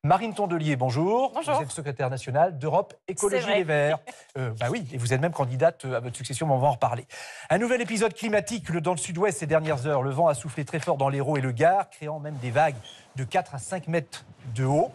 Marine Tondelier, bonjour. Bonjour. Vous êtes secrétaire nationale d'Europe Écologie Les Verts. Oui, et vous êtes même candidate à votre succession, mais on va en reparler. Un nouvel épisode climatique dans le sud-ouest ces dernières heures. Le vent a soufflé très fort dans l'Hérault et le Gard, créant même des vagues de 4 à 5 mètres de haut.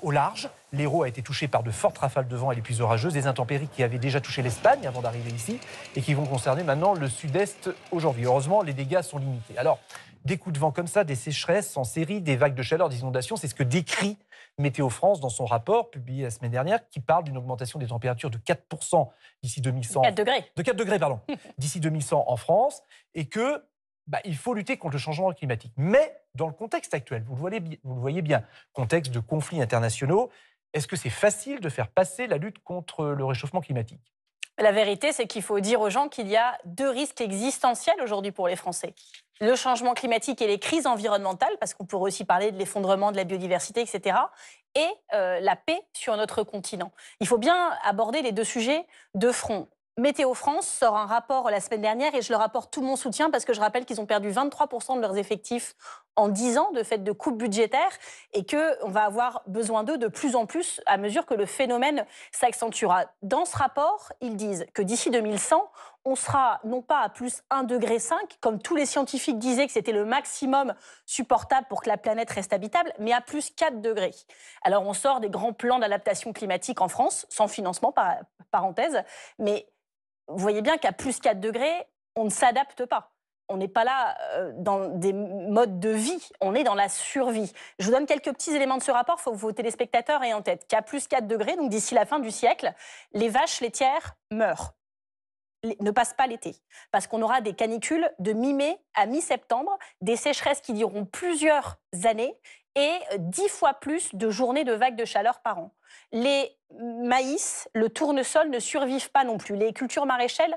Au large, l'Hérault a été touché par de fortes rafales de vent et les pluies orageuses, des intempéries qui avaient déjà touché l'Espagne avant d'arriver ici et qui vont concerner maintenant le sud-est aujourd'hui. Heureusement, les dégâts sont limités. Alors, des coups de vent comme ça, des sécheresses en série, des vagues de chaleur, des inondations, c'est ce que décrit Météo France dans son rapport publié la semaine dernière qui parle d'une augmentation des températures de 4% d'ici 2100. 4 degrés. De 4 degrés, pardon, d'ici 2100 en France et que il faut lutter contre le changement climatique. Mais dans le contexte actuel, vous le voyez bien, contexte de conflits internationaux, est-ce que c'est facile de faire passer la lutte contre le réchauffement climatique ? La vérité, c'est qu'il faut dire aux gens qu'il y a 2 risques existentiels aujourd'hui pour les Français. Le changement climatique et les crises environnementales, parce qu'on pourrait aussi parler de l'effondrement de la biodiversité, etc. Et la paix sur notre continent. Il faut bien aborder les 2 sujets de front. Météo France sort un rapport la semaine dernière et je leur apporte tout mon soutien parce que je rappelle qu'ils ont perdu 23% de leurs effectifs en 10 ans de fait de coupes budgétaires et qu'on va avoir besoin d'eux de plus en plus à mesure que le phénomène s'accentuera. Dans ce rapport, ils disent que d'ici 2100, on sera non pas à plus 1,5 degré, comme tous les scientifiques disaient que c'était le maximum supportable pour que la planète reste habitable, mais à plus 4 degrés. Alors on sort des grands plans d'adaptation climatique en France, sans financement, parenthèse, mais vous voyez bien qu'à plus 4 degrés, on ne s'adapte pas. On n'est pas là dans des modes de vie, on est dans la survie. Je vous donne quelques petits éléments de ce rapport, il faut que vos téléspectateurs aient en tête qu'à plus 4 degrés, donc d'ici la fin du siècle, les vaches laitières meurent, ne passent pas l'été. Parce qu'on aura des canicules de mi-mai à mi-septembre, des sécheresses qui dureront plusieurs années et 10 fois plus de journées de vagues de chaleur par an. Les maïs, le tournesol ne survivent pas non plus. Les cultures maraîchères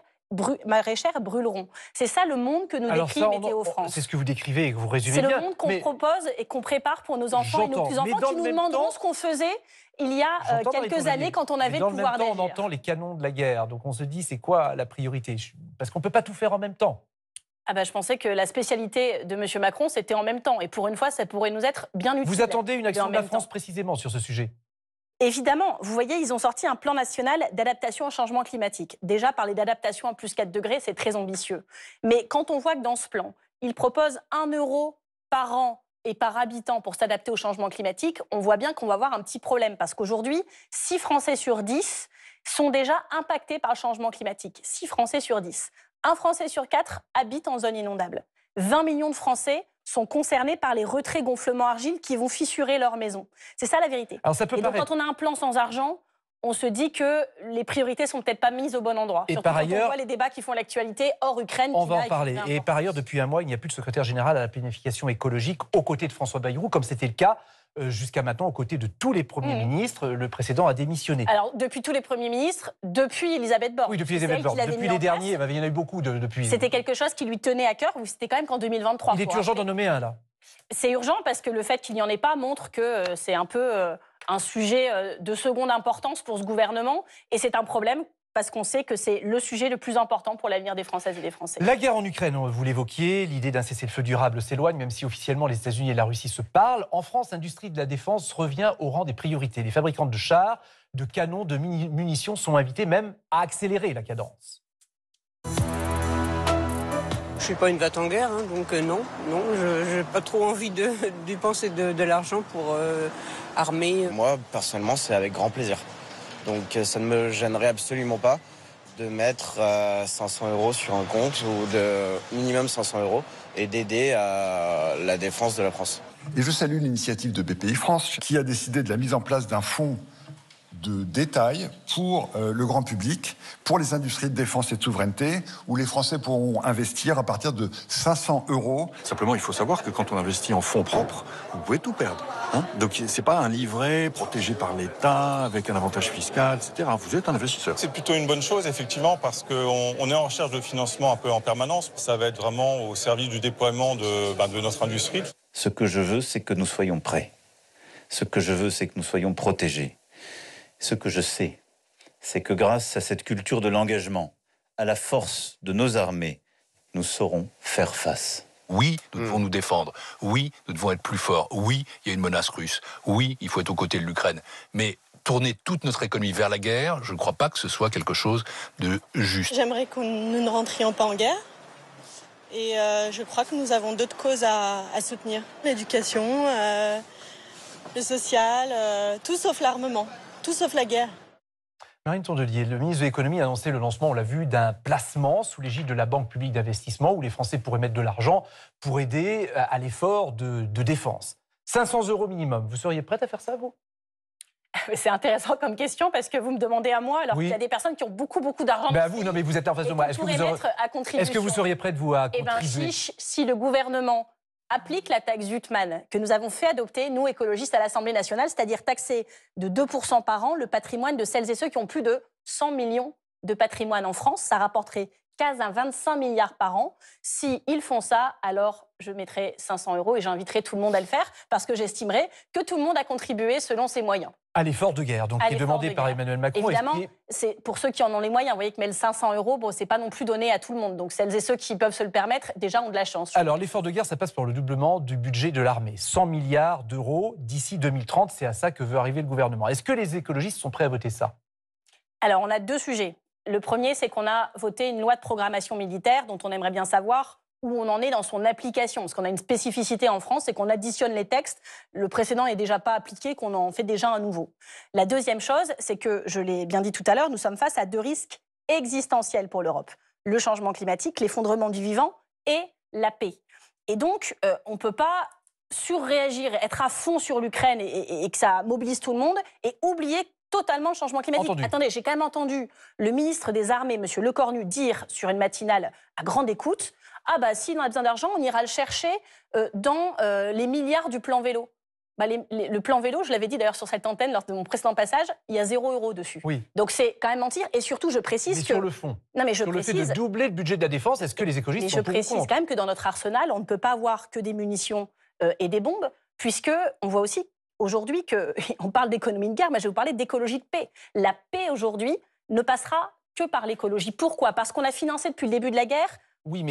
brûleront. C'est ça le monde que nous décrit Météo France. C'est ce que vous décrivez et que vous résumez bien. bien. C'est le monde qu'on propose et qu'on prépare pour nos enfants et nos petits-enfants qui nous demanderont ce qu'on faisait il y a quelques années quand on avait le pouvoir d'agir. Dans le même temps, on entend les canons de la guerre. Donc on se dit, c'est quoi la priorité ? Parce qu'on ne peut pas tout faire en même temps. Je pensais que la spécialité de M. Macron, c'était en même temps. Et pour une fois, ça pourrait nous être bien utile. Vous attendez une action de la France précisément sur ce sujet ? Évidemment, vous voyez, ils ont sorti un plan national d'adaptation au changement climatique. Déjà, parler d'adaptation à plus 4 degrés, c'est très ambitieux. Mais quand on voit que dans ce plan, ils proposent 1 euro par an et par habitant pour s'adapter au changement climatique, on voit bien qu'on va avoir un petit problème. Parce qu'aujourd'hui, 6 Français sur 10 sont déjà impactés par le changement climatique. 6 Français sur 10. 1 Français sur 4 habite en zone inondable. 20 millions de Français sont concernés par les retraits gonflements argile qui vont fissurer leur maison. C'est ça la vérité. Alors ça peut et donc quand on a un plan sans argent, on se dit que les priorités sont peut-être pas mises au bon endroit. Et surtout par quand ailleurs, on voit les débats qui font l'actualité hors Ukraine. On va en parler. Et par ailleurs, depuis un mois, il n'y a plus de secrétaire général à la planification écologique aux côtés de François Bayrou, comme c'était le cas jusqu'à maintenant aux côtés de tous les premiers ministres. Le précédent a démissionné. Alors, depuis tous les premiers ministres, depuis Elisabeth Borne. Oui, depuis Elisabeth Borne. Depuis les derniers, il y en a eu beaucoup depuis. C'était quelque chose qui lui tenait à cœur, ou c'était quand même qu'en 2023. Il est urgent d'en nommer un, là. C'est urgent parce que le fait qu'il n'y en ait pas montre que c'est un peu un sujet de seconde importance pour ce gouvernement. Et c'est un problème parce qu'on sait que c'est le sujet le plus important pour l'avenir des Françaises et des Français. La guerre en Ukraine, vous l'évoquiez, l'idée d'un cessez-le-feu durable s'éloigne, même si officiellement les États-Unis et la Russie se parlent. En France, l'industrie de la défense revient au rang des priorités. Les fabricants de chars, de canons, de munitions sont invités même à accélérer la cadence. Je suis pas une va-t-en guerre, donc non, je n'ai pas trop envie de dépenser de l'argent pour armer. Moi, personnellement, c'est avec grand plaisir. Donc ça ne me gênerait absolument pas de mettre 500 € sur un compte ou de minimum 500 € et d'aider à la défense de la France. Et je salue l'initiative de BPI France qui a décidé de la mise en place d'un fonds de détail pour le grand public, pour les industries de défense et de souveraineté, où les Français pourront investir à partir de 500 €. Simplement, il faut savoir que quand on investit en fonds propres, vous pouvez tout perdre. Donc, c'est pas un livret protégé par l'État, avec un avantage fiscal, etc. Vous êtes un investisseur. C'est plutôt une bonne chose, effectivement, parce qu'on est en recherche de financement un peu en permanence. Ça va être vraiment au service du déploiement de notre industrie. Ce que je veux, c'est que nous soyons prêts. Ce que je veux, c'est que nous soyons protégés. Ce que je sais, c'est que grâce à cette culture de l'engagement, à la force de nos armées, nous saurons faire face. Oui, nous devons nous défendre. Oui, nous devons être plus forts. Oui, il y a une menace russe. Oui, il faut être aux côtés de l'Ukraine. Mais tourner toute notre économie vers la guerre, je ne crois pas que ce soit quelque chose de juste. J'aimerais que nous ne rentrions pas en guerre. Et je crois que nous avons d'autres causes à soutenir. L'éducation, le social, tout sauf l'armement, tout sauf la guerre. Marine Tondelier, le ministre de l'économie a annoncé le lancement, on l'a vu, d'un placement sous l'égide de la Banque publique d'investissement où les Français pourraient mettre de l'argent pour aider à l'effort de défense. 500 € minimum, vous seriez prête à faire ça, vous ? C'est intéressant comme question parce que vous me demandez à moi alors qu'il y a des personnes qui ont beaucoup d'argent. Ben vous, non mais vous êtes en face de moi. Est-ce que vous seriez prête, vous, à contribuer ? Si le gouvernement applique la taxe Zuttmann que nous avons fait adopter, nous, écologistes, à l'Assemblée nationale, c'est-à-dire taxer de 2% par an le patrimoine de celles et ceux qui ont plus de 100 millions de patrimoine en France, ça rapporterait 15 à 25 milliards par an. S'ils font ça, alors je mettrai 500 € et j'inviterai tout le monde à le faire parce que j'estimerai que tout le monde a contribué selon ses moyens. À l'effort de guerre, donc qui est demandé par Emmanuel Macron. Évidemment, c'est pour ceux qui en ont les moyens. Vous voyez que mais le 500 €, bon, c'est pas non plus donné à tout le monde. Donc celles et ceux qui peuvent se le permettre, déjà ont de la chance. Alors l'effort de guerre, ça passe par le doublement du budget de l'armée. 100 milliards d'euros d'ici 2030, c'est à ça que veut arriver le gouvernement. Est-ce que les écologistes sont prêts à voter ça ? Alors on a deux sujets. Le premier, c'est qu'on a voté une loi de programmation militaire dont on aimerait bien savoir où on en est dans son application. Parce qu'on a une spécificité en France, c'est qu'on additionne les textes. Le précédent n'est déjà pas appliqué, qu'on en fait déjà un nouveau. La deuxième chose, c'est que, je l'ai bien dit tout à l'heure, nous sommes face à deux risques existentiels pour l'Europe. Le changement climatique, l'effondrement du vivant et la paix. Et donc, on ne peut pas surréagir, être à fond sur l'Ukraine et que ça mobilise tout le monde et oublier totalement le changement climatique. Entendu. Attendez, j'ai quand même entendu le ministre des Armées, M. Lecornu, dire sur une matinale à grande écoute « Ah bah si on a besoin d'argent, on ira le chercher dans les milliards du plan vélo ». Bah, le plan vélo, je l'avais dit d'ailleurs sur cette antenne lors de mon précédent passage, il y a 0 € dessus. Oui. Donc c'est quand même mentir. Et surtout, je précise mais que... sur le fond, non, mais sur le fait de doubler le budget de la défense, est-ce que les écologistes sont pour ou contre ? Je précise quand même que dans notre arsenal, on ne peut pas avoir que des munitions et des bombes, puisque on voit aussi aujourd'hui qu'on parle d'économie de guerre, mais je vais vous parler d'écologie de paix. La paix aujourd'hui ne passera que par l'écologie. Pourquoi ? Parce qu'on a financé depuis le début de la guerre,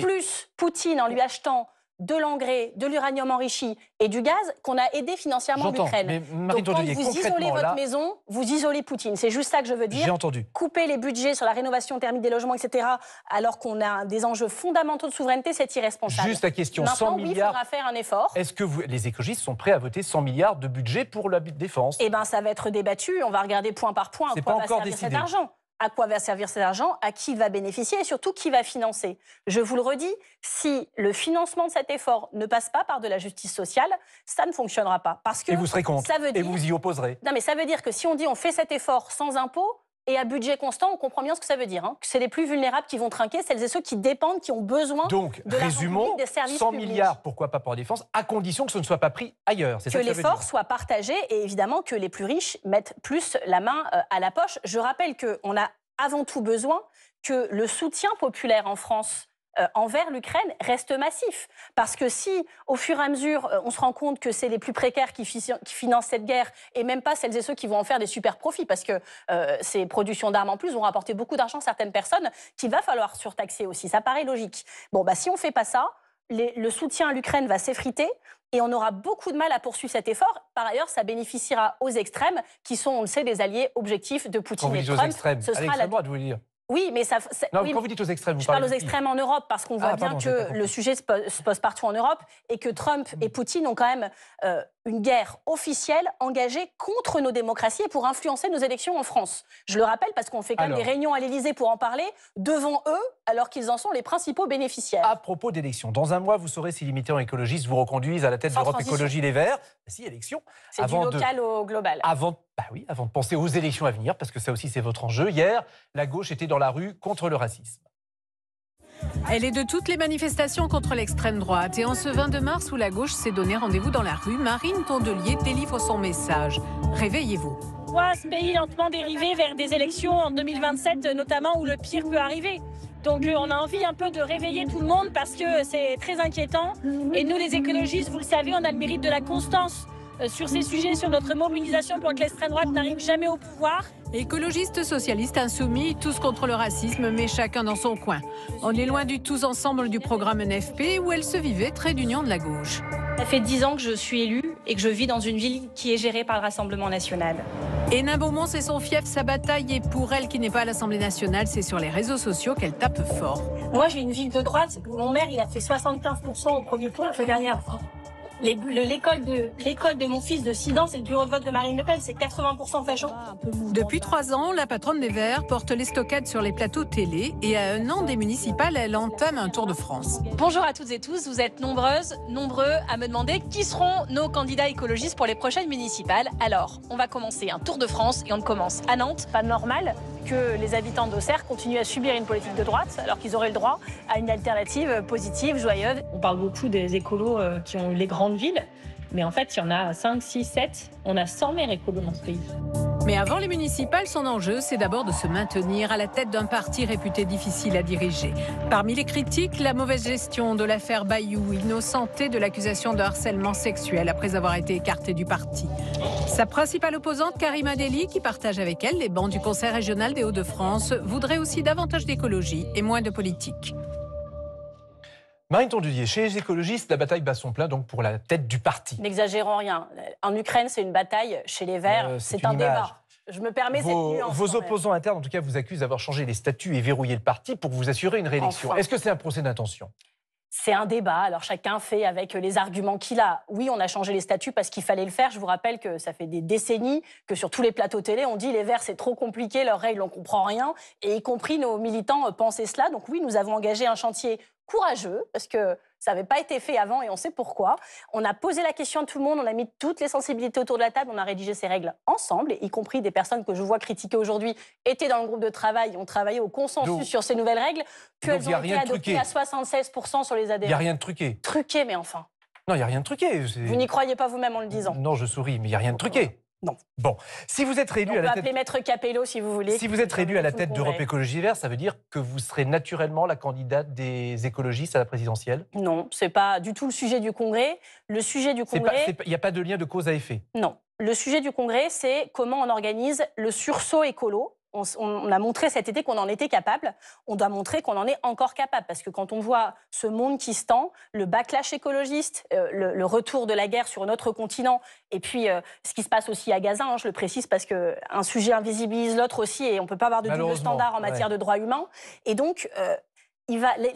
plus Poutine en lui achetant de l'engrais, de l'uranium enrichi et du gaz, qu'on a aidé financièrement l'Ukraine. Donc quand vous isolez votre maison, vous isolez Poutine. C'est juste ça que je veux dire. J'ai entendu. Couper les budgets sur la rénovation thermique des logements, etc., alors qu'on a des enjeux fondamentaux de souveraineté, c'est irresponsable. Juste la question, maintenant, 100 milliards... oui, il faudra faire un effort. Est-ce que les écologistes sont prêts à voter 100 milliards de budget pour la défense ? Eh bien, ça va être débattu. On va regarder point par point à quoi va servir cet argent. À quoi va servir cet argent, à qui il va bénéficier et surtout qui va financer. Je vous le redis, si le financement de cet effort ne passe pas par de la justice sociale, ça ne fonctionnera pas. Parce que et vous serez contre, ça veut dire, et vous y opposerez. Non mais ça veut dire que si on dit on fait cet effort sans impôt et à budget constant, on comprend bien ce que ça veut dire. Que c'est les plus vulnérables qui vont trinquer, celles et ceux qui dépendent, qui ont besoin donc, de l'argent public, des services 100 publics. milliards, pourquoi pas pour la défense, à condition que ce ne soit pas pris ailleurs. C'est que l'effort soit partagé et évidemment que les plus riches mettent plus la main à la poche. Je rappelle qu'on a avant tout besoin que le soutien populaire en France envers l'Ukraine reste massif. Parce que si, au fur et à mesure, on se rend compte que c'est les plus précaires qui financent cette guerre, et même pas celles et ceux qui vont en faire des super profits, parce que ces productions d'armes en plus vont rapporter beaucoup d'argent à certaines personnes, qu'il va falloir surtaxer aussi. Ça paraît logique. Bon, bah, si on ne fait pas ça, le soutien à l'Ukraine va s'effriter, et on aura beaucoup de mal à poursuivre cet effort. Par ailleurs, ça bénéficiera aux extrêmes, qui sont, on le sait, des alliés objectifs de Poutine et Trump. Ce sera la droite, vous voulez dire. Oui, mais ça. Non, oui, quand vous dites aux extrêmes, vous je parle aux extrêmes en Europe parce qu'on voit bien que le sujet se pose partout en Europe et que Trump et Poutine ont quand même une guerre officielle engagée contre nos démocraties et pour influencer nos élections en France. Je le rappelle parce qu'on fait quand même des réunions à l'Élysée pour en parler devant eux, alors qu'ils en sont les principaux bénéficiaires. À propos d'élections, dans un mois, vous saurez si les militants écologistes vous reconduisent à la tête d'Europe Écologie Les Verts. Si, élection. C'est du local au global. Avant de penser aux élections à venir, parce que ça aussi c'est votre enjeu. Hier, la gauche était dans la rue contre le racisme. Elle est de toutes les manifestations contre l'extrême droite. Et en ce 22 mars où la gauche s'est donné rendez-vous dans la rue, Marine Tondelier délivre son message. Réveillez-vous. On voit ce pays lentement dériver vers des élections en 2027, notamment où le pire peut arriver. Donc on a envie un peu de réveiller tout le monde parce que c'est très inquiétant. Et nous les écologistes, vous le savez, on a le mérite de la constance. sur ces sujets, sur notre mobilisation pour que l'extrême droite n'arrive jamais au pouvoir. Écologistes, socialistes, insoumis, tous contre le racisme, mais chacun dans son coin. On est loin du tous ensemble du programme NFP où elle se vivait trait d'union de la gauche. Ça fait 10 ans que je suis élue et que je vis dans une ville qui est gérée par le Rassemblement national. Hénin Beaumont, c'est son fief, sa bataille, et pour elle qui n'est pas à l'Assemblée nationale, c'est sur les réseaux sociaux qu'elle tape fort. Moi, j'ai une ville de droite. Mon maire, il a fait 75% au premier tour la dernière fois. L'école de mon fils de 6 ans, c'est le bureau de vote de Marine Le Pen, c'est 80% facho. Depuis 3 ans, la patronne des Verts porte l'estocade sur les plateaux télé et à 1 an des municipales, elle entame un tour de France. Bonjour à toutes et tous, vous êtes nombreuses, nombreux à me demander qui seront nos candidats écologistes pour les prochaines municipales. Alors, on va commencer un tour de France et on commence à Nantes. Pas normal que les habitants d'Auxerre continuent à subir une politique de droite alors qu'ils auraient le droit à une alternative positive, joyeuse. On parle beaucoup des écolos qui ont les grandes villes, mais en fait, il y en a 5, 6, 7. On a 100 maires écolos dans ce pays. Mais avant les municipales, son enjeu, c'est d'abord de se maintenir à la tête d'un parti réputé difficile à diriger. Parmi les critiques, la mauvaise gestion de l'affaire Bayou, innocentée de l'accusation de harcèlement sexuel après avoir été écartée du parti. Sa principale opposante, Karima Delli, qui partage avec elle les bancs du Conseil régional des Hauts-de-France, voudrait aussi davantage d'écologie et moins de politique. Marine Tondelier, chez les écologistes, la bataille bat son plein donc pour la tête du parti. N'exagérons rien. En Ukraine, c'est une bataille. Chez les Verts, c'est un débat. Je me permets cette nuance. Vos opposants internes, en tout cas, vous accusent d'avoir changé les statuts et verrouillé le parti pour vous assurer une réélection. Enfin. Est-ce que c'est un procès d'intention ? C'est un débat, alors chacun fait avec les arguments qu'il a. Oui, on a changé les statuts parce qu'il fallait le faire. Je vous rappelle que ça fait des décennies que sur tous les plateaux télé, on dit les Verts, c'est trop compliqué, leurs règles, on ne comprend rien. Et y compris nos militants pensaient cela. Donc oui, nous avons engagé un chantier courageux parce que ça n'avait pas été fait avant et on sait pourquoi. On a posé la question à tout le monde, on a mis toutes les sensibilités autour de la table, on a rédigé ces règles ensemble, y compris des personnes que je vois critiquer aujourd'hui étaient dans le groupe de travail, ont travaillé au consensus sur ces nouvelles règles, puis elles ont été adoptées à 76% sur les adhérents. Il n'y a rien de truqué. Truqué, mais enfin. Non, il n'y a rien de truqué. Vous n'y croyez pas vous-même en le disant. Non, je souris, mais il n'y a rien de truqué. Non. Bon, si vous êtes réélu à la tête... On peut appeler Maître Capello si vous voulez. Si vous êtes réélu à la tête d'Europe Écologie Les Verts, ça veut dire que vous serez naturellement la candidate des écologistes à la présidentielle ? Non, ce n'est pas du tout le sujet du Congrès. Le sujet du Congrès... Il n'y a pas de lien de cause à effet ? Non. Le sujet du Congrès, c'est comment on organise le sursaut écolo. On a montré cet été qu'on en était capable. On doit montrer qu'on en est encore capable. Parce que quand on voit ce monde qui se tend, le backlash écologiste, le retour de la guerre sur notre continent, et puis ce qui se passe aussi à Gaza, je le précise parce qu'un sujet invisibilise l'autre aussi, et on ne peut pas avoir de double standard en matière de droits humains. Et donc,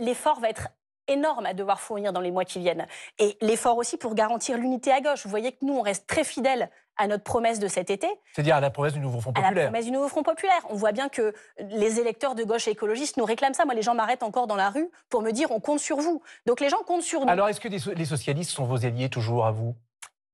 l'effort va être énorme à devoir fournir dans les mois qui viennent. Et l'effort aussi pour garantir l'unité à gauche. Vous voyez que nous, on reste très fidèles à notre promesse de cet été. C'est-à-dire à la promesse du nouveau Front populaire. À la promesse du nouveau Front populaire. On voit bien que les électeurs de gauche et écologistes nous réclament ça. Moi, les gens m'arrêtent encore dans la rue pour me dire on compte sur vous. Donc les gens comptent sur nous. Alors, est-ce que les socialistes sont vos alliés toujours à vous ?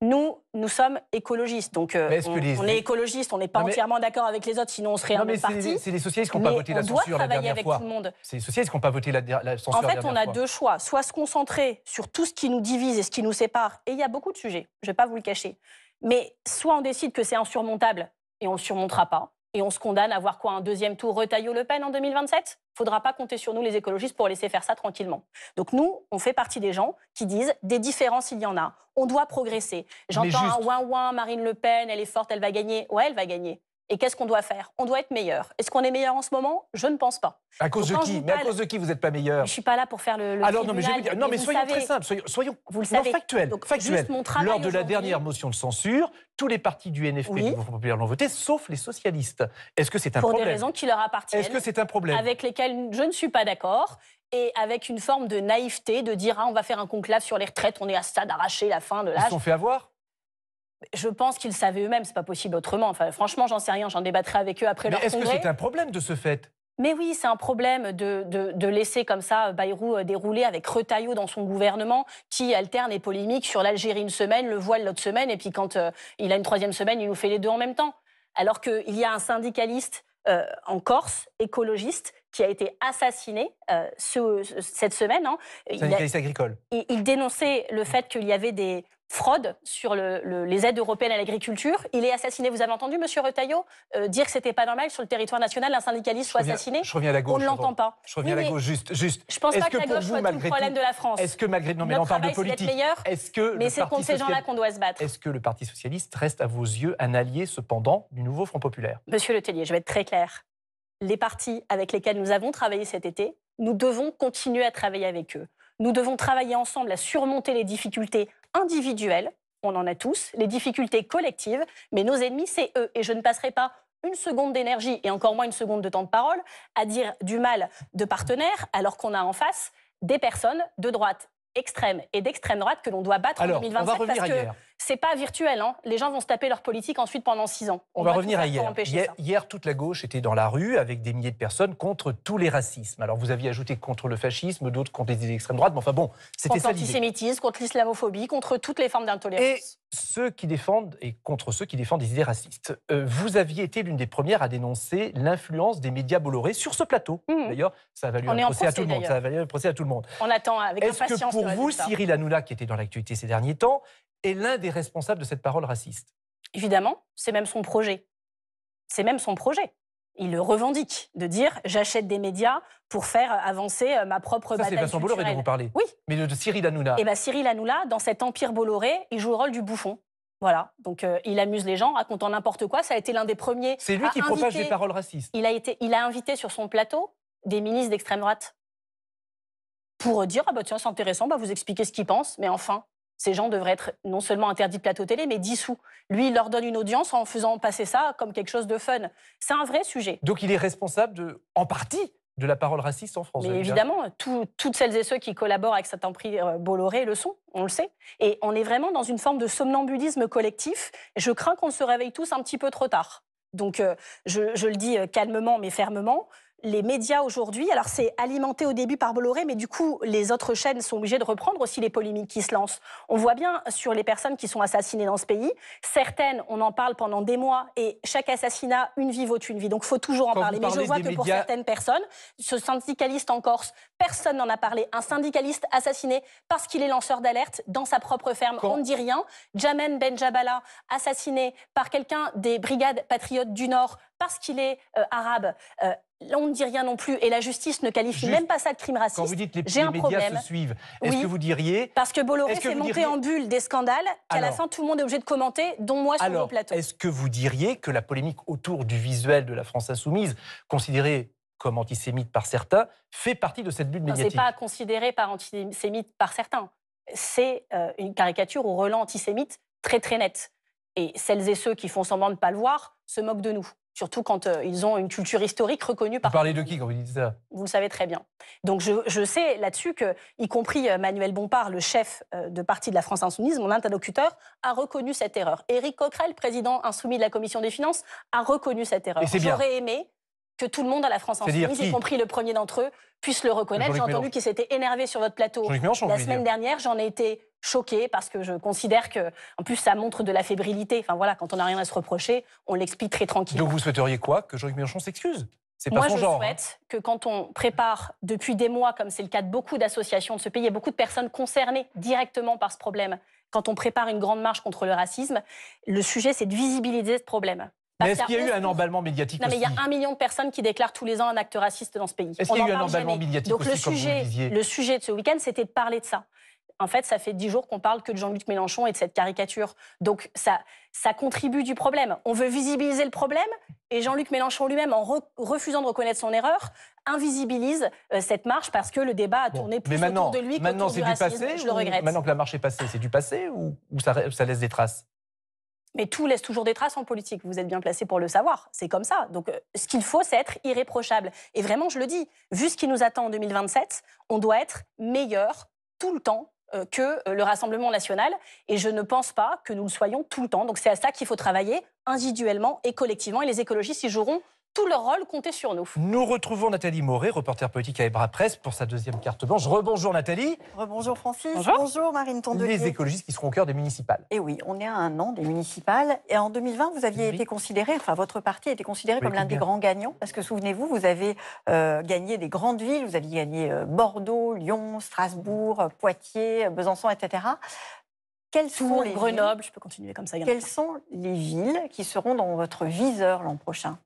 Nous sommes écologistes, donc on est écologistes, on n'est pas entièrement d'accord avec les autres, sinon on serait un autre parti. C'est les socialistes qui n'ont pas voté la censure la dernière fois. C'est les socialistes qui n'ont pas voté la censure la dernière fois. En fait, on a deux choix, soit se concentrer sur tout ce qui nous divise et ce qui nous sépare, et il y a beaucoup de sujets, je ne vais pas vous le cacher, mais soit on décide que c'est insurmontable et on ne le surmontera pas, et on se condamne à voir quoi, un deuxième tour Retailleau-Le Pen en 2027 ? Il ne faudra pas compter sur nous, les écologistes, pour laisser faire ça tranquillement. Donc nous, on fait partie des gens qui disent des différences, il y en a. On doit progresser. J'entends un ouin-ouin, Marine Le Pen, elle est forte, elle va gagner. Ouais, elle va gagner. Et qu'est-ce qu'on doit faire ? On doit être meilleur. Est-ce qu'on est meilleur en ce moment ? Je ne pense pas. À cause de qui ? Mais à cause de qui vous n'êtes pas meilleur ? Je ne suis pas là pour faire le Alors, tribunal. Non, mais je vais vous dire, non, mais soyons très simples. Soyons factuels. Donc, factuels. Lors de la dernière motion de censure, tous les partis du NFP et du Front populaire l'ont voté, sauf les socialistes. Est-ce que c'est un problème ? Pour des raisons qui leur appartiennent. Est-ce que c'est un problème ? Avec lesquelles je ne suis pas d'accord. Et avec une forme de naïveté, de dire on va faire un conclave sur les retraites, on est à ça d'arracher la fin de l'âge. Ils se sont fait avoir ? Je pense qu'ils savaient eux-mêmes, c'est pas possible autrement. Enfin, franchement, j'en sais rien, j'en débattrai avec eux après leur congrès. Mais est-ce que c'est un problème de ce fait ? Mais oui, c'est un problème de laisser comme ça Bayrou dérouler avec Retailleau dans son gouvernement qui alterne les polémiques sur l'Algérie une semaine, le voile l'autre semaine, et puis quand il a une troisième semaine, il nous fait les deux en même temps. Alors qu'il y a un syndicaliste en Corse, écologiste, qui a été assassiné cette semaine. Syndicaliste agricole. Il dénonçait le fait qu'il y avait des fraude sur les aides européennes à l'agriculture. Il est assassiné. Vous avez entendu, monsieur Retailleau, dire que c'était pas normal sur le territoire national un syndicaliste soit assassiné? Je reviens à la gauche. On ne l'entend pas. Je reviens à la gauche, juste. Je pense pas que la gauche soit tout le problème de la France. Est-ce que malgré... Non, mais on parle de politique. Mais c'est contre ces gens-là qu'on doit se battre. Est-ce que le Parti socialiste reste à vos yeux un allié, cependant, du nouveau Front populaire? Monsieur Letellier, je vais être très clair. Les partis avec lesquels nous avons travaillé cet été, nous devons continuer à travailler avec eux. Nous devons travailler ensemble à surmonter les difficultés individuelles. On en a tous, les difficultés collectives, mais nos ennemis, c'est eux. Et je ne passerai pas une seconde d'énergie, et encore moins une seconde de temps de parole, à dire du mal de partenaires, alors qu'on a en face des personnes de droite extrême et d'extrême droite que l'on doit battre en 2027. On va revenir parce que c'est pas virtuel. Hein. Les gens vont se taper leur politique ensuite pendant 6 ans. On va revenir à hier. Hier, toute la gauche était dans la rue avec des milliers de personnes contre tous les racismes. Alors, vous aviez ajouté contre le fascisme, d'autres contre les extrêmes droites, mais enfin bon, c'était ça l'idée. Contre l'antisémitisme, contre l'islamophobie, contre toutes les formes d'intolérance. Et ceux qui défendent, et contre ceux qui défendent des idées racistes. Vous aviez été l'une des premières à dénoncer l'influence des médias Bolloré sur ce plateau. D'ailleurs, ça a valu un procès à tout le monde. Ça a valu un procès à tout le monde. On attend avec impatience. Est-ce que pour vous, Cyril Hanouna, qui était dans l'actualité ces derniers temps, est l'un des responsables de cette parole raciste? Évidemment, c'est même son projet. C'est même son projet. Il le revendique, de dire « j'achète des médias pour faire avancer ma propre bataille culturelle ». Ça, c'est Vincent Bolloré dont vous parlez. Oui. Mais de Cyril Hanouna. Et bien Cyril Hanouna, dans cet empire Bolloré, il joue le rôle du bouffon. Voilà, donc il amuse les gens, racontant n'importe quoi. Ça a été l'un des premiers. C'est lui qui propage des paroles racistes. Il a invité sur son plateau des ministres d'extrême droite pour dire « ah bah tiens, c'est intéressant, bah vous expliquez ce qu'ils pensent, mais enfin… » Ces gens devraient être non seulement interdits de plateau télé, mais dissous. Lui, il leur donne une audience en faisant passer ça comme quelque chose de fun. C'est un vrai sujet. Donc il est responsable, en partie, de la parole raciste en France. Mais évidemment, toutes celles et ceux qui collaborent avec cet empire Bolloré le sont, on le sait. Et on est vraiment dans une forme de somnambulisme collectif. Je crains qu'on se réveille tous un petit peu trop tard. Donc je le dis calmement mais fermement. Les médias aujourd'hui, alors c'est alimenté au début par Bolloré, mais du coup, les autres chaînes sont obligées de reprendre aussi les polémiques qui se lancent. On voit bien sur les personnes qui sont assassinées dans ce pays, certaines, on en parle pendant des mois, et chaque assassinat, une vie vaut une vie. Donc il faut toujours en parler. Mais je vois que pour certaines personnes, ce syndicaliste en Corse, personne n'en a parlé. Un syndicaliste assassiné parce qu'il est lanceur d'alerte dans sa propre ferme, on ne dit rien. Djamen Benjabala, assassiné par quelqu'un des brigades patriotes du Nord parce qu'il est arabe. On ne dit rien non plus, et la justice ne qualifie même pas ça de crime raciste. Quand vous dites les médias se suivent, est-ce que vous diriez... Parce que Bolloré fait monter en bulle des scandales qu'à la fin, tout le monde est obligé de commenter, dont moi sur mon plateau. Est-ce que vous diriez que la polémique autour du visuel de la France insoumise, considérée comme antisémite par certains, fait partie de cette bulle médiatique? Ce n'est pas considéré par antisémite par certains. C'est une caricature au relent antisémite très très nette. Et celles et ceux qui font semblant de ne pas le voir se moquent de nous. Surtout quand ils ont une culture historique reconnue par... Vous parlez de qui quand vous dites ça? Vous le savez très bien. Donc je sais là-dessus que, y compris Manuel Bompard, le chef de parti de la France Insoumise, mon interlocuteur, a reconnu cette erreur. Éric Coquerel, président insoumis de la Commission des Finances, a reconnu cette erreur. J'aurais aimé que tout le monde à la France Insoumise, y compris le premier d'entre eux, puisse le reconnaître. J'ai entendu qu'il s'était énervé sur votre plateau la semaine dernière. J'en ai été choquée parce que je considère que, en plus, ça montre de la fébrilité. Enfin voilà, quand on n'a rien à se reprocher, on l'explique très tranquillement. Donc vous souhaiteriez quoi? Que Jean-Luc Mélenchon s'excuse? C'est pas Moi, son genre. Moi, je souhaite que quand on prépare depuis des mois, comme c'est le cas de beaucoup d'associations de ce pays, il y a beaucoup de personnes concernées directement par ce problème. Quand on prépare une grande marche contre le racisme, le sujet, c'est de visibiliser ce problème. Mais est-ce qu'il y a eu un emballement médiatique aussi? Non, mais il y a 1 million de personnes qui déclarent tous les ans un acte raciste dans ce pays. Est-ce qu'il y a eu un emballement médiatique aussi, comme vous le disiez? Le sujet de ce week-end, c'était de parler de ça. En fait, ça fait 10 jours qu'on parle que de Jean-Luc Mélenchon et de cette caricature. Donc, ça contribue du problème. On veut visibiliser le problème et Jean-Luc Mélenchon lui-même, en refusant de reconnaître son erreur, invisibilise cette marche parce que le débat a tourné plus autour de lui qu'autour du racisme. Je le regrette. Maintenant que la marche est passée, c'est du passé ou ça laisse des traces? Mais tout laisse toujours des traces en politique. Vous êtes bien placé pour le savoir. C'est comme ça. Donc, ce qu'il faut, c'est être irréprochable. Et vraiment, je le dis, vu ce qui nous attend en 2027, on doit être meilleur tout le temps que le Rassemblement national. Et je ne pense pas que nous le soyons tout le temps. Donc, c'est à ça qu'il faut travailler individuellement et collectivement. Et les écologistes, ils joueront tout leur rôle, comptez sur nous. Nous retrouvons Nathalie Moré, reporter politique à Ebra Presse, pour sa deuxième carte blanche. Rebonjour Nathalie. Rebonjour Francis. Bonjour Marine Tondelier. Les écologistes qui seront au cœur des municipales. Et oui, on est à 1 an des municipales. Et en 2020, vous aviez été considéré, enfin votre parti a été considéré comme l'un des grands gagnants. Parce que souvenez-vous, vous avez gagné des grandes villes. Vous aviez gagné Bordeaux, Lyon, Strasbourg, Poitiers, Besançon, etc. Tours, Grenoble, je peux continuer comme ça. Quelles sont les villes qui seront dans votre viseur l'an prochain?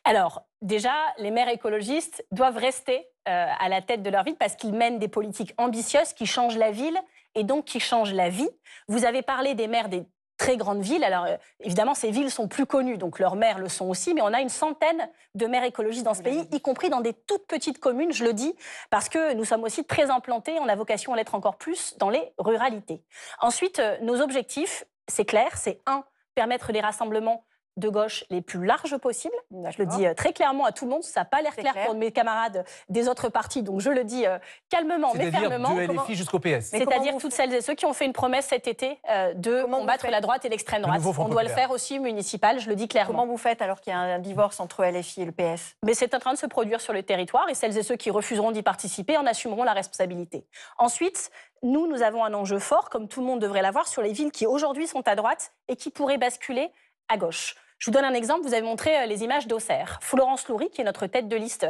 Alors, déjà, les maires écologistes doivent rester à la tête de leur ville parce qu'ils mènent des politiques ambitieuses qui changent la ville et donc qui changent la vie. Vous avez parlé des maires des très grandes villes. Alors, évidemment, ces villes sont plus connues, donc leurs maires le sont aussi, mais on a une centaine de maires écologistes dans ce pays, y compris dans des toutes petites communes, je le dis, parce que nous sommes aussi très implantés, on a vocation à l'être encore plus dans les ruralités. Ensuite, nos objectifs, c'est clair, c'est 1, permettre les rassemblements de gauche les plus larges possibles. Je le dis très clairement à tout le monde. Ça n'a pas l'air clair pour mes camarades des autres partis, donc je le dis calmement mais fermement. C'est-à-dire de LFI jusqu'au PS. C'est-à-dire toutes celles et ceux qui ont fait une promesse cet été de combattre la droite et l'extrême droite. On doit le faire aussi municipal, je le dis clairement. Comment vous faites alors qu'il y a un divorce entre LFI et le PS? Mais c'est en train de se produire sur le territoire et celles et ceux qui refuseront d'y participer en assumeront la responsabilité. Ensuite, nous avons un enjeu fort, comme tout le monde devrait l'avoir, sur les villes qui aujourd'hui sont à droite et qui pourraient basculer à gauche. Je vous donne un exemple, vous avez montré les images d'Auxerre. Florence Loury, qui est notre tête de liste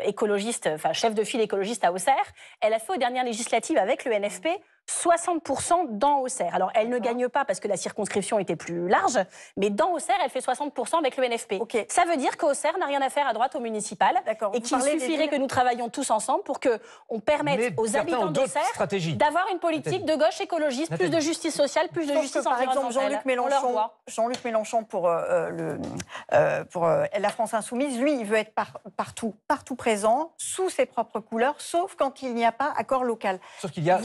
écologiste, enfin chef de file écologiste à Auxerre, elle a fait aux dernières législatives avec le NFP 60% dans Auxerre. Alors, elle ne gagne pas parce que la circonscription était plus large, mais dans Auxerre, elle fait 60% avec le NFP. Okay. Ça veut dire qu'Auxerre n'a rien à faire à droite au municipal et qu'il suffirait que nous travaillions tous ensemble pour qu'on permette aux habitants d'Auxerre d'avoir une politique de gauche écologiste, plus de justice sociale, plus de justice environnementale. Par exemple, Jean-Luc Mélenchon pour la France Insoumise, lui, il veut être partout présent, sous ses propres couleurs, sauf quand il n'y a pas accord local. Sauf qu'il y a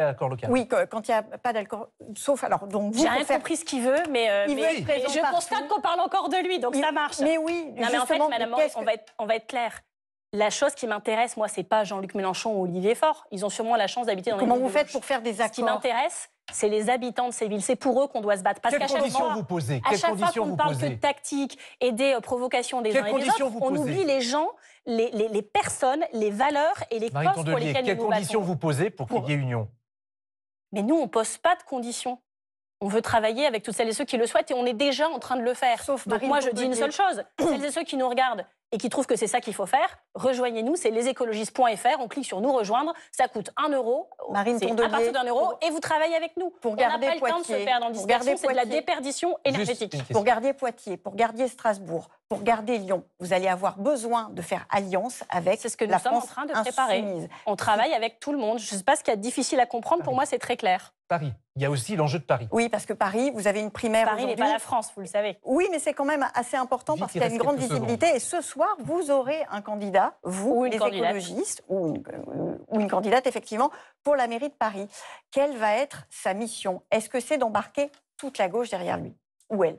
accord local. Oui, quand il n'y a pas d'accord, sauf alors donc vous. J'ai rien compris ce qu'il veut, mais je constate qu'on parle encore de lui, donc ça marche. Mais oui, non, mais en fait, Madame Moret, on va être clair. La chose qui m'intéresse, moi, c'est pas Jean-Luc Mélenchon ou Olivier Faure. Ils ont sûrement la chance d'habiter dans les villes. Comment vous faites pour faire des accords? Ce qui m'intéresse, c'est les habitants de ces villes. C'est pour eux qu'on doit se battre. Quelles conditions vous posez? À chaque fois qu'on parle que de tactique et des provocations des uns et des autres, on oublie les gens, les personnes, les valeurs et les causes pour lesquelles nous nous battons. Quelles conditions vous posez pour qu'il y ait union? Mais nous, on ne pose pas de conditions. On veut travailler avec toutes celles et ceux qui le souhaitent et on est déjà en train de le faire. Donc moi, je dis une seule chose. Celles et ceux qui nous regardent et qui trouvent que c'est ça qu'il faut faire, rejoignez-nous, c'est lesécologistes.fr, on clique sur nous rejoindre, ça coûte 1 euro, à partir d'1 euro, et vous travaillez avec nous. On n'a pas le temps de se perdre en dispersion, c'est de la déperdition énergétique. Pour garder Poitiers, pour garder Strasbourg, pour garder Lyon, vous allez avoir besoin de faire alliance avec C'est ce que nous sommes en train de préparer. On travaille avec tout le monde. Je ne sais pas ce qu'il y a de difficile à comprendre, pour moi c'est très clair. Paris. Il y a aussi l'enjeu de Paris. Oui, parce que Paris, vous avez une primaire aujourd'hui. Paris n'est pas la France, vous le savez. Oui, mais c'est quand même assez important parce qu'il y a une grande visibilité. Et ce soir, vous aurez un candidat, vous, les écologistes, ou une candidate, effectivement, pour la mairie de Paris. Quelle va être sa mission? Est-ce que c'est d'embarquer toute la gauche derrière lui? Ou elle?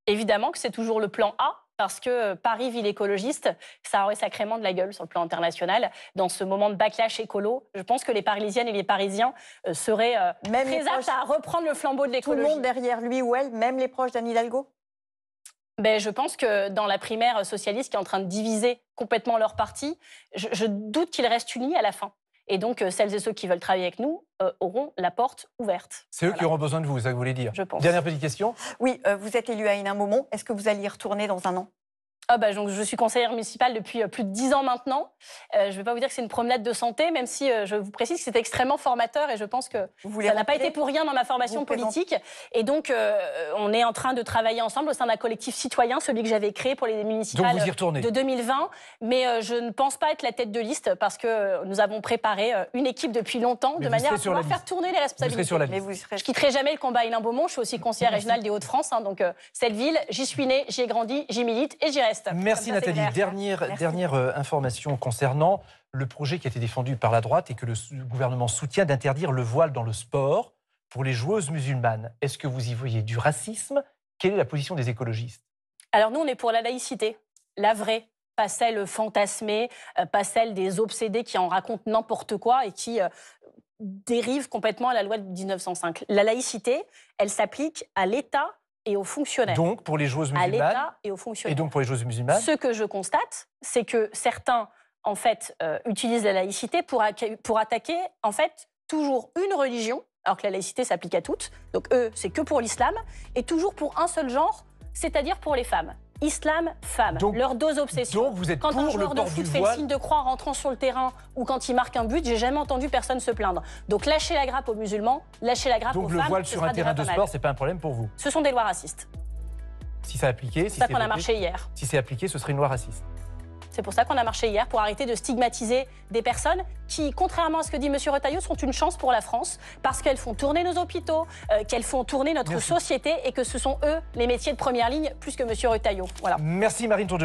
Évidemment que c'est toujours le plan A. Parce que Paris, ville écologiste, ça aurait sacrément de la gueule sur le plan international. Dans ce moment de backlash écolo, je pense que les Parisiennes et les Parisiens seraient très aptes à reprendre le flambeau de l'écologie. Tout le monde derrière lui ou elle, même les proches d'Anne Hidalgo? Je pense que dans la primaire socialiste qui est en train de diviser complètement leur parti, je doute qu'ils restent unis à la fin. Et donc, celles et ceux qui veulent travailler avec nous auront la porte ouverte. C'est eux qui auront besoin de vous, c'est ça que vous voulez dire? Je pense. Dernière petite question. Oui, vous êtes élu à Hénin-Beaumont. Est-ce que vous allez y retourner dans un an? Donc, je suis conseillère municipale depuis plus de 10 ans maintenant. Je ne vais pas vous dire que c'est une promenade de santé, même si je vous précise que c'est extrêmement formateur et je pense que ça n'a pas été pour rien dans ma formation politique. Et donc, on est en train de travailler ensemble au sein d'un collectif citoyen, celui que j'avais créé pour les municipales de 2020. Mais je ne pense pas être la tête de liste parce que nous avons préparé une équipe depuis longtemps de manière à pouvoir faire tourner les responsabilités. Je ne quitterai jamais le combat Hénin-Beaumont. Je suis aussi conseillère régionale des Hauts-de-France. Donc, cette ville, j'y suis née, j'y ai grandi, j'y milite et j'y reste. Merci Nathalie. Dernière information concernant le projet qui a été défendu par la droite et que le gouvernement soutient d'interdire le voile dans le sport pour les joueuses musulmanes. Est-ce que vous y voyez du racisme? Quelle est la position des écologistes? Alors nous, on est pour la laïcité, la vraie. Pas celle fantasmée, pas celle des obsédés qui en racontent n'importe quoi et qui dérivent complètement à la loi de 1905. La laïcité, elle s'applique à l'État et aux fonctionnaires. Donc, pour les joueuses musulmanes. À l'État et aux fonctionnaires. Et donc, pour les joueuses musulmanes. Ce que je constate, c'est que certains, en fait, utilisent la laïcité pour attaquer, en fait, toujours une religion, alors que la laïcité s'applique à toutes. Donc, eux, c'est que pour l'islam, et toujours pour un seul genre, c'est-à-dire pour les femmes. Islam, femme. Leur deux obsessions. Donc vous êtes quand pour un joueur le de port foot du fait voile le signe de croix en rentrant sur le terrain ou quand il marque un but, j'ai jamais entendu personne se plaindre. Donc lâchez la grappe aux musulmans, lâchez la grappe aux Donc femmes. le voile ce sur sera un terrain déjà de pas sport, mal. c'est pas un problème pour vous? Ce sont des lois racistes. Si ça appliqué, C'est ça qu'on a marché hier. Si c'est appliqué, ce serait une loi raciste. C'est pour ça qu'on a marché hier, pour arrêter de stigmatiser des personnes qui, contrairement à ce que dit M. Retailleau, sont une chance pour la France, parce qu'elles font tourner nos hôpitaux, qu'elles font tourner notre société, et que ce sont eux les métiers de première ligne, plus que M. Retailleau. Voilà. Merci Marine Tourdeau.